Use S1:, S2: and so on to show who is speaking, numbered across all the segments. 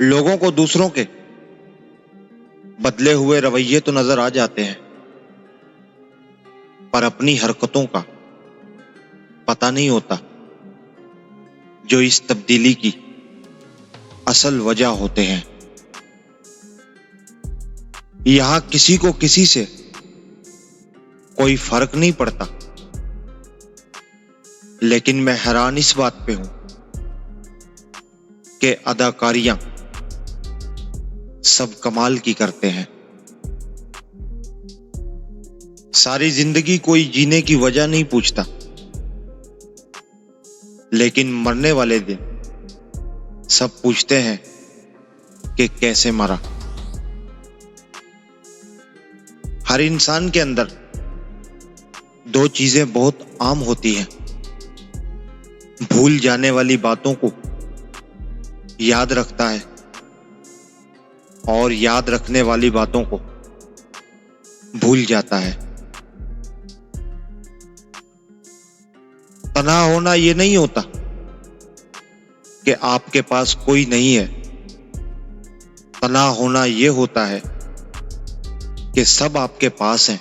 S1: लोगों को दूसरों के बदले हुए रवैये तो नजर आ जाते हैं, पर अपनी हरकतों का पता नहीं होता, जो इस तब्दीली की असल वजह होते हैं। यहां किसी को किसी से कोई फर्क नहीं पड़ता, लेकिन मैं हैरान इस बात पे हूं कि अदाकारियां सब कमाल की करते हैं। सारी जिंदगी कोई जीने की वजह नहीं पूछता, लेकिन मरने वाले दिन सब पूछते हैं कि कैसे मरा। हर इंसान के अंदर दो चीजें बहुत आम होती हैं, भूल जाने वाली बातों को याद रखता है और याद रखने वाली बातों को भूल जाता है। तन्हा होना ये नहीं होता कि आपके पास कोई नहीं है, तन्हा होना ये होता है कि सब आपके पास हैं,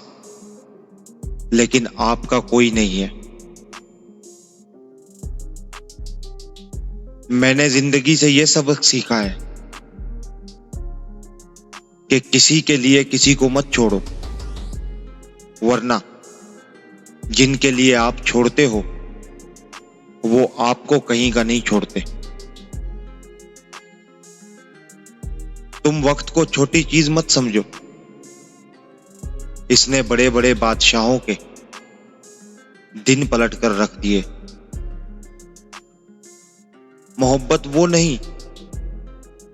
S1: लेकिन आपका कोई नहीं है। मैंने जिंदगी से यह सबक सीखा है कि किसी के लिए किसी को मत छोड़ो, वरना जिनके लिए आप छोड़ते हो वो आपको कहीं का नहीं छोड़ते। तुम वक्त को छोटी चीज मत समझो, इसने बड़े बड़े बादशाहों के दिन पलट कर रख दिए। मोहब्बत वो नहीं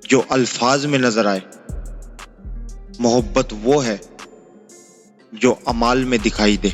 S1: जो अल्फाज में नजर आए, मोहब्बत वो है जो अमाल में दिखाई दे।